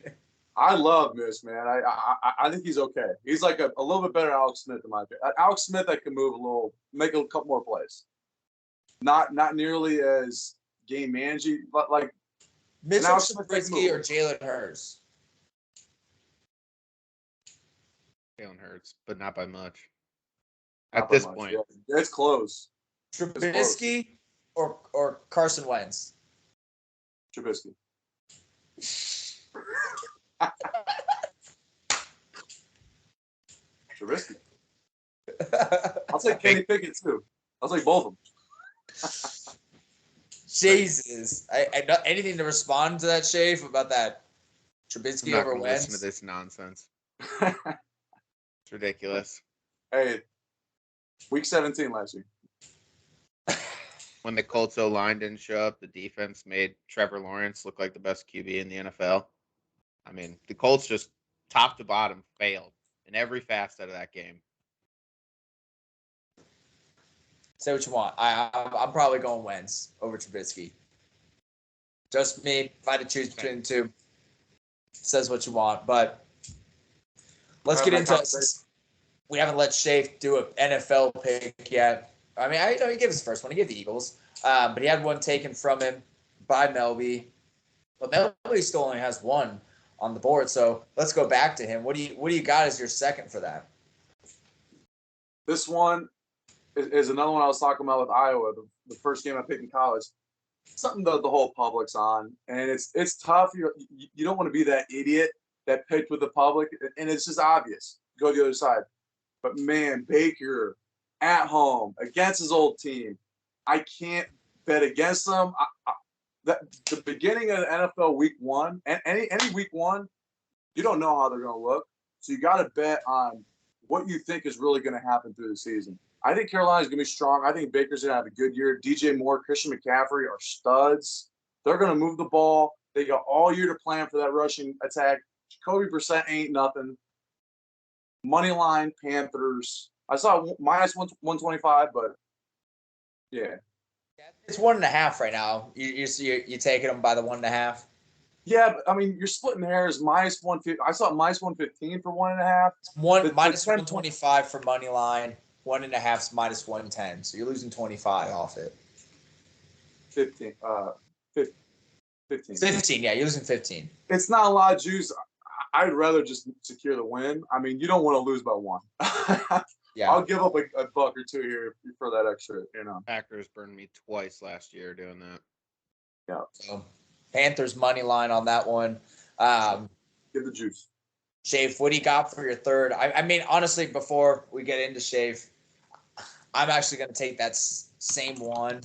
I love Miss, man. I think he's okay. He's like a little bit better than Alex Smith in my opinion. Alex Smith that can move a little, make a couple more plays. Not nearly as game managing, but like Mitchell Alex Smith that can Trubisky or move. Jalen Hurts? Jalen Hurts, but not by much. Not At by this much. point, Yeah, it's close. Trubisky or Carson Wentz? Trubisky. Trubisky. I'll take Kenny Pickett too. I'll take both of them. Jesus. Anything to respond to that, Shafe, about that I'm Trubisky not over going to listen to Wentz? this nonsense. It's ridiculous. Hey, week 17 last year. When the Colts O-line didn't show up, the defense made Trevor Lawrence look like the best QB in the NFL. I mean, the Colts just top to bottom failed in every facet of that game. Say what you want. I'm probably going Wentz over Trubisky. Just me. If I had to choose between the two, says what you want. But let's get into it. We haven't let Shafe do an NFL pick yet. I mean, I know he gave his first one. He gave the Eagles. But he had one taken from him by Melby. But Melby still only has one on the board. So let's go back to him. What do you got as your second for that? This one is another one I was talking about with Iowa, the first game I picked in college. Something that the whole public's on, and it's tough. You don't want to be that idiot that picked with the public, and it's just obvious. Go to the other side. But man, Baker at home against his old team, I can't bet against them. The beginning of the NFL week one, and any week one, you don't know how they're going to look. So you got to bet on what you think is really going to happen through the season. I think Carolina's going to be strong. I think Baker's going to have a good year. DJ Moore, Christian McCaffrey are studs. They're going to move the ball. They got all year to plan for that rushing attack. Jacoby Brissett ain't nothing. Money line, Panthers. I saw minus 125, but yeah. It's 1.5 right now. You taking them by the 1.5? Yeah, but I mean, you're splitting hairs. Minus 150. I saw minus 115 for 1.5. Minus 125 for money line. 1.5 is minus 110. So you're losing 25 off it. 15. 15. 15. Yeah, you're losing 15. It's not a lot of juice. I'd rather just secure the win. I mean, you don't want to lose by one. Yeah. I'll give up a buck or two here for that extra, Packers burned me twice last year doing that. Yeah. So Panthers money line on that one. Give the juice. Shafe, what do you got for your third? I mean, honestly, before we get into Shafe, I'm actually going to take that same one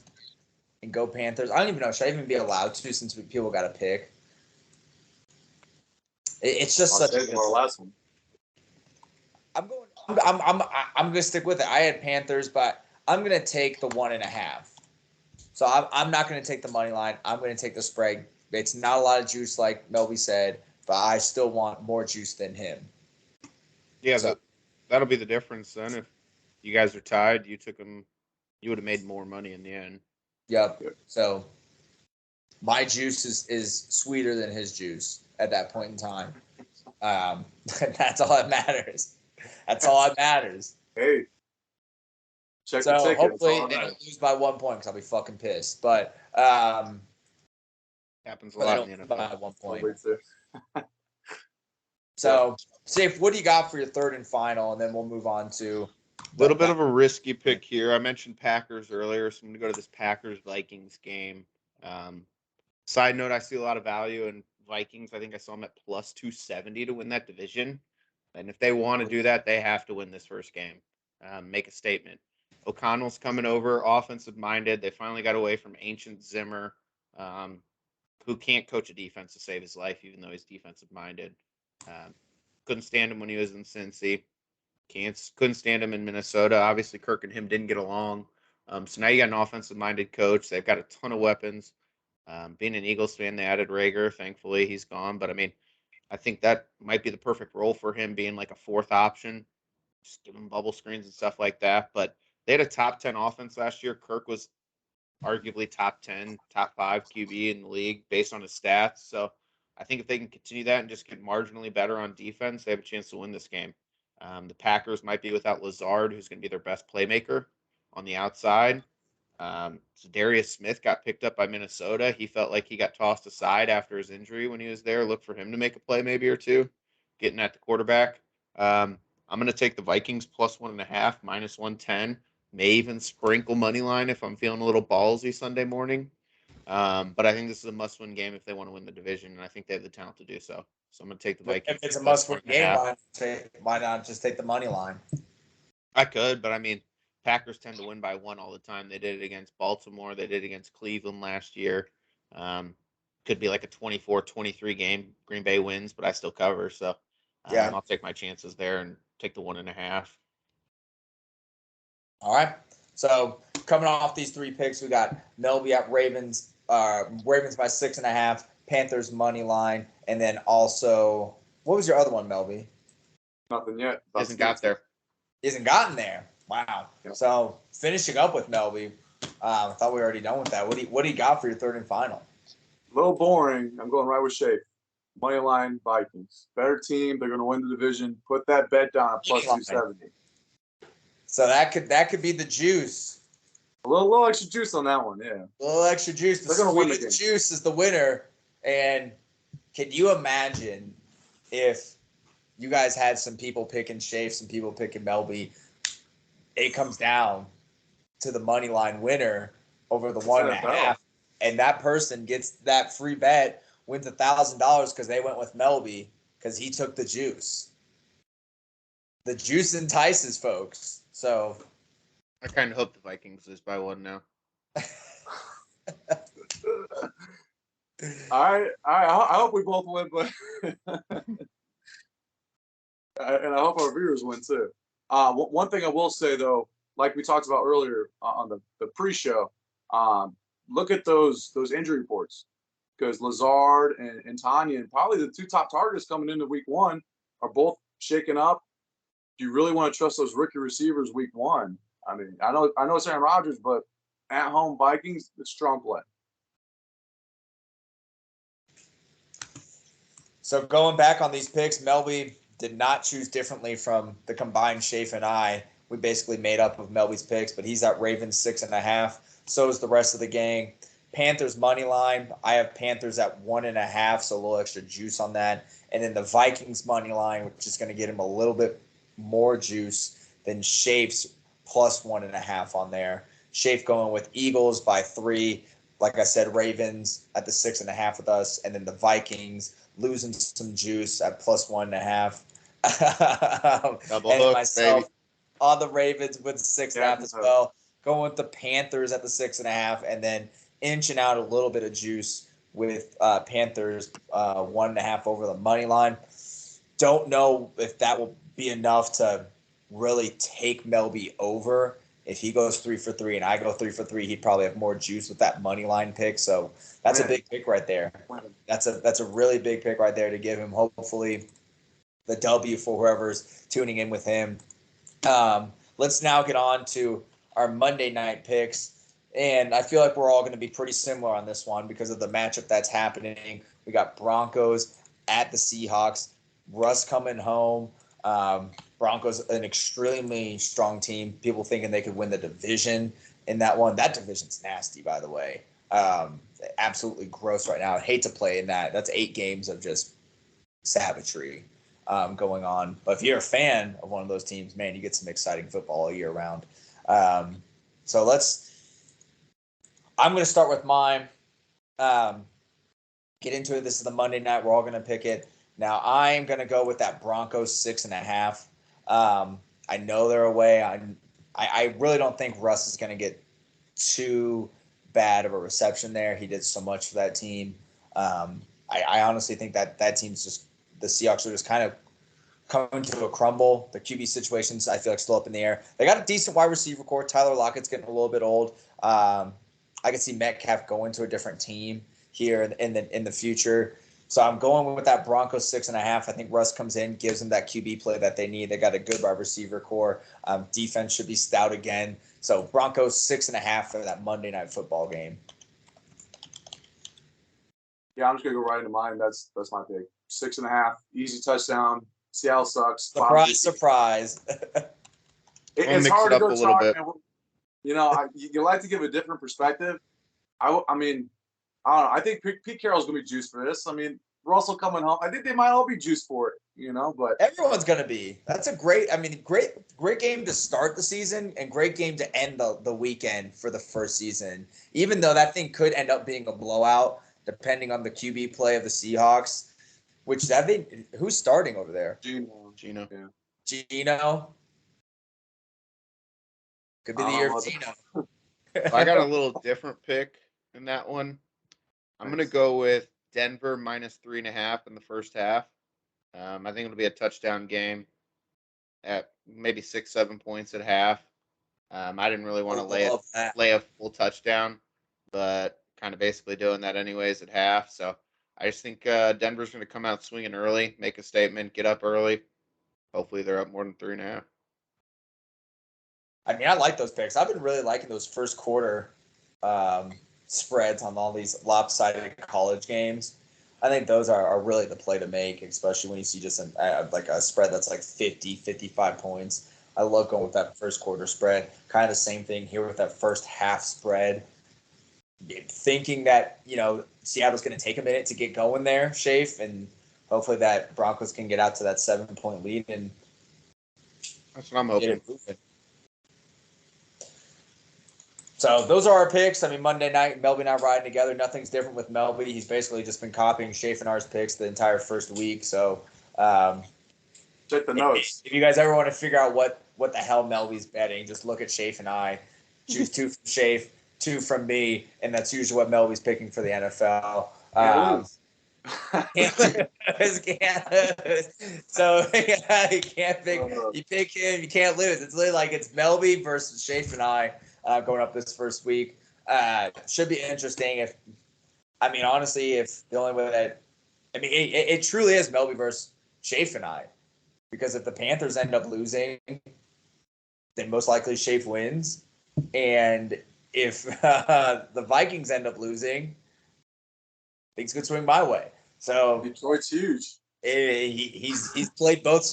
and go Panthers. I don't even know. Should I even be allowed to since people got to pick? It's just such a our last one. I'm going to stick with it. I had Panthers, but I'm going to take the 1.5. So I'm not going to take the money line. I'm going to take the spread. It's not a lot of juice, like Melby said, but I still want more juice than him. Yeah, so that'll be the difference then. If you guys are tied, you took them. You would have made more money in the end. Yep. So my juice is sweeter than his juice at that point in time. That's all that matters. That's all that matters. Hey. Check the so ticket. Hopefully they don't lose by 1 point because I'll be fucking pissed. But happens a lot in the NFL. By 1 point. So, Safe, what do you got for your third and final? And then we'll move on to a little bit of a risky pick here. I mentioned Packers earlier, so I'm going to go to this Packers-Vikings game. Side note, I see a lot of value in Vikings. I think I saw them at plus 270 to win that division. And if they want to do that, they have to win this first game. Make a statement. O'Connell's coming over, offensive-minded. They finally got away from ancient Zimmer, who can't coach a defense to save his life, even though he's defensive-minded. Couldn't stand him when he was in Cincy. Couldn't stand him in Minnesota. Obviously, Kirk and him didn't get along. So now you got an offensive-minded coach. They've got a ton of weapons. Being an Eagles fan, they added Rager. Thankfully, he's gone. But, I mean, I think that might be the perfect role for him, being like a fourth option. Just give him bubble screens and stuff like that. But they had a top 10 offense last year. Kirk was arguably top 10, top 5 QB in the league based on his stats. So I think if they can continue that and just get marginally better on defense, they have a chance to win this game. The Packers might be without Lazard, who's going to be their best playmaker on the outside. So Darius Smith got picked up by Minnesota. He felt like he got tossed aside after his injury when he was there. Look for him to make a play maybe or two, getting at the quarterback. I'm going to take the Vikings plus 1.5, minus 110. May even sprinkle money line if I'm feeling a little ballsy Sunday morning. But I think this is a must-win game if they want to win the division, and I think they have the talent to do so. So I'm going to take the Vikings. If it's a plus must-win 1.5. game, why not just take the money line? I could, but I mean, Packers tend to win by one all the time. They did it against Baltimore. They did it against Cleveland last year. Could be like a 24-23 game. Green Bay wins, but I still cover. So Yeah. I'll take my chances there and take the 1.5. All right. So coming off these three picks, we got Melby at Ravens, Ravens by 6.5, Panthers money line, and then also, what was your other one, Melby? Nothing yet. Hasn't got there. Isn't gotten there. Wow. Yep. So finishing up with Melby, I thought we were already done with that. What do you got for your third and final? A little boring. I'm going right with Shape. Money line Vikings. Better team. They're going to win the division. Put that bet down at plus 270. So that could be the juice. A little extra juice on that one, yeah. A little extra juice. The sweetest juice is the winner. And can you imagine if you guys had some people picking Shafe, some people picking Melby? It comes down to the money line winner over the 1.5, and that person gets that free bet, wins $1,000 because they went with Melby because he took the juice. The juice entices folks. So I kind of hope the Vikings lose by one now. All right. I hope we both win, but and I hope our viewers win too. One thing I will say though, like we talked about earlier on the pre-show, look at those injury reports because Lazard and Tanya, and probably the two top targets coming into week one, are both shaken up. Do you really want to trust those rookie receivers week one? I mean, I know it's Aaron Rodgers, but at home Vikings, it's strong play. So going back on these picks, Melby did not choose differently from the combined Shafe and I. We basically made up of Melby's picks, but he's at Ravens 6.5. So is the rest of the gang. Panthers money line. I have Panthers at 1.5, so a little extra juice on that. And then the Vikings money line, which is going to get him a little bit more juice than Shafe's plus 1.5 on there. Shafe going with Eagles by 3. Like I said, Ravens at the 6.5 with us, and then the Vikings losing some juice at plus 1.5. Double and hook, myself baby. On the Ravens with 6.5 as well. Going with the Panthers at the 6.5, and then inching out a little bit of juice with Panthers 1.5 over the money line. Don't know if that will be enough to really take Melby over. If he goes 3 for 3 and I go 3 for 3, he'd probably have more juice with that money line pick. So that's a big pick right there. That's a really big pick right there to give him hopefully the W for whoever's tuning in with him. Let's now get on to our Monday night picks. And I feel like we're all going to be pretty similar on this one because of the matchup that's happening. We got Broncos at the Seahawks. Russ coming home. Broncos, an extremely strong team. People thinking they could win the division in that one. That division's nasty, by the way. Absolutely gross right now. I hate to play in that. That's 8 games of just savagery going on. But if you're a fan of one of those teams, man, you get some exciting football all year round. So I'm going to start with mine. Get into it. This is the Monday night. We're all going to pick it. Now, I am going to go with that Broncos 6.5. I know they're away. I really don't think Russ is going to get too bad of a reception there. He did so much for that team. I honestly think that team's just – the Seahawks are just kind of coming to a crumble. The QB situations, I feel like, still up in the air. They got a decent wide receiver core. Tyler Lockett's getting a little bit old. I can see Metcalf going to a different team here in the future. So I'm going with that Broncos 6.5. I think Russ comes in, gives them that QB play that they need. They got a good wide receiver core. Defense should be stout again. So Broncos 6.5 for that Monday night football game. Yeah, I'm just gonna go right into mine. That's my pick. 6.5, easy touchdown. Seattle sucks. Surprise. I'll It's mix hard it to up go a little chalk. bit. And, you like to give a different perspective. I mean, I don't know. I think Pete Carroll's gonna be juiced for this. I mean, Russell coming home. I think they might all be juiced for it. But Everyone's gonna be. That's a great game to start the season and great game to end the weekend for the first season. Even though that thing could end up being a blowout, depending on the QB play of the Seahawks. Who's starting over there? Gino. Yeah. Gino. Could be the year of Gino. So I got a little different pick in that one. I'm going to go with Denver minus 3.5 in the first half. I think it'll be a touchdown game at maybe 6-7 points at half. I didn't really want to lay a full touchdown, but kind of basically doing that anyways at half. So I just think Denver's going to come out swinging early, make a statement, get up early. Hopefully they're up more than 3.5. I mean, I like those picks. I've been really liking those first quarter spreads on all these lopsided college games. I think those are really the play to make, especially when you see just like a spread that's like 50, 55 points. I love going with that first quarter spread. Kind of the same thing here with that first half spread. Thinking that, Seattle's going to take a minute to get going there, Shafe, and hopefully that Broncos can get out to that 7-point lead and that's what I'm hoping. Get it moving. So those are our picks. I mean, Monday night, Melby and I riding together. Nothing's different with Melby. He's basically just been copying Shafe and ours picks the entire first week. So check the notes. If you guys ever want to figure out what the hell Melby's betting, just look at Shafe and I. Choose 2 from Shafe, 2 from me, and that's usually what Melby's picking for the NFL. Can't lose. So you can't pick. You pick him. You can't lose. It's literally like it's Melby versus Shafe and I going up this first week. Should be interesting. Honestly, if the only way that it truly is Melby versus Shafe and I, because if the Panthers end up losing, then most likely Shafe wins, and if the Vikings end up losing, things could swing my way. So Detroit's huge. He's played both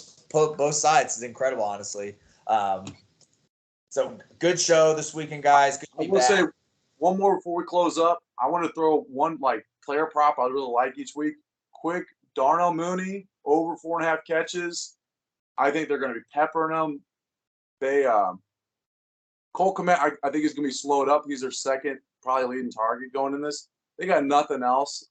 sides. It's incredible, honestly. So good show this weekend, guys. Good to be I will back. say one more before we close up. I want to throw one player prop I really like each week. Quick, Darnell Mooney over 4.5 catches. I think they're going to be peppering them. They Cole Kmet, I think he's going to be slowed up. He's their second probably leading target going in this. They got nothing else.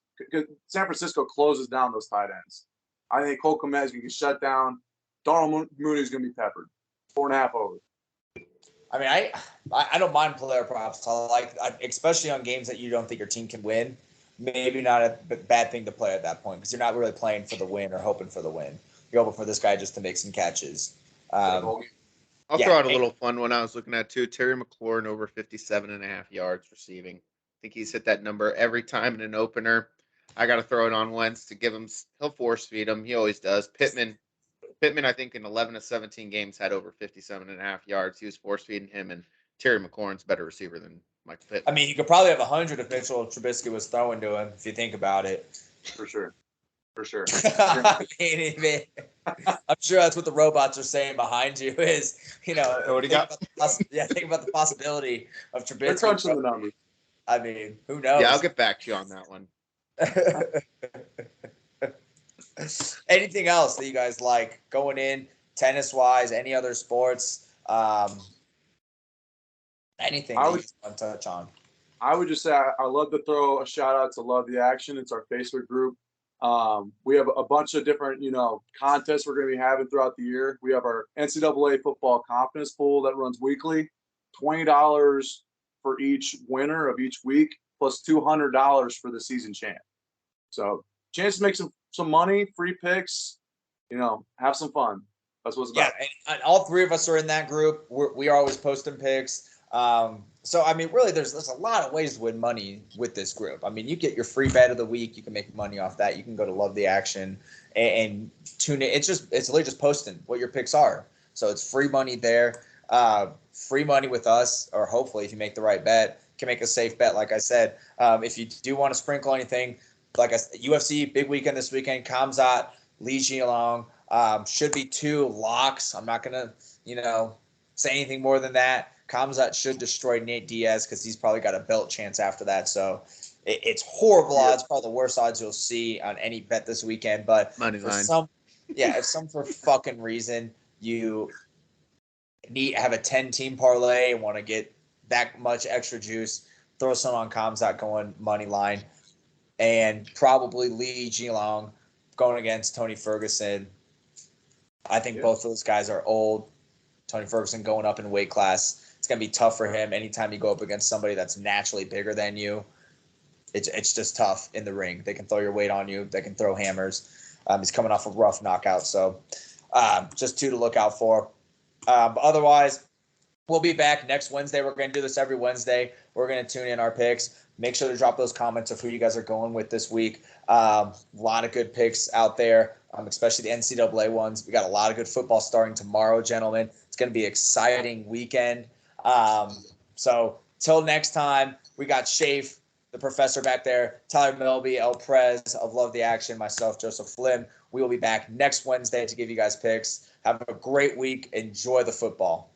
San Francisco closes down those tight ends. I think Cole Kmet is going to get shut down. Darnell Mooney is going to be peppered. 4.5 over. I don't mind player props. Especially on games that you don't think your team can win. Maybe not a bad thing to play at that point because you're not really playing for the win or hoping for the win. You're hoping for this guy just to make some catches. I'll throw out a little fun one I was looking at too. Terry McLaurin over 57.5 yards receiving. I think he's hit that number every time in an opener. I got to throw it on Wentz to give him. He'll force feed him. He always does. Pittman, I think in 11 of 17 games had over 57.5 yards. He was force feeding him, and Terry McLaurin's a better receiver than Michael Pittman. You could probably have 100 if Mitchell Trubisky was throwing to him, if you think about it. For sure. I'm sure that's what the robots are saying behind you is, what do you got? Think about the possibility of Trubisky. They're crunching the numbers. Who knows? Yeah, I'll get back to you on that one. Anything else that you guys like going in tennis-wise, any other sports? Anything that you want to touch on? I would just say I love to throw a shout out to Love the Action. It's our Facebook group. We have a bunch of different, contests we're going to be having throughout the year. We have our NCAA football confidence pool that runs weekly, $20 for each winner of each week, plus $200 for the season champ. So chance to make some money, free picks, have some fun. That's what's about. Yeah, and all 3 of us are in that group. We are always posting picks. So really, there's a lot of ways to win money with this group. You get your free bet of the week. You can make money off that. You can go to Love the Action and tune in. It's literally just posting what your picks are. So it's free money there. Free money with us, or hopefully if you make the right bet, can make a safe bet. Like I said, if you do want to sprinkle anything, like I said, UFC big weekend this weekend. Khamzat, Li Jingliang, should be 2 locks. I'm not gonna, say anything more than that. Khamzat should destroy Nate Diaz because he's probably got a belt chance after that. So it's horrible odds, probably the worst odds you'll see on any bet this weekend. But Money for line. if some for fucking reason you have a 10-team parlay and want to get that much extra juice, throw some on Khamzat going money line, and probably Li Jingliang going against Tony Ferguson. I think both of those guys are old. Tony Ferguson going up in weight class. It's going to be tough for him anytime you go up against somebody that's naturally bigger than you. It's just tough in the ring. They can throw your weight on you. They can throw hammers. He's coming off a rough knockout. So just 2 to look out for. But otherwise, we'll be back next Wednesday. We're going to do this every Wednesday. We're going to tune in our picks. Make sure to drop those comments of who you guys are going with this week. A lot of good picks out there, especially the NCAA ones. We got a lot of good football starting tomorrow, gentlemen. It's going to be an exciting weekend. So till next time, we got Shafe, the professor back there, Tyler Melby, El Prez of Love the Action, myself, Joseph Flynn. We will be back next Wednesday to give you guys picks. Have a great week. Enjoy the football.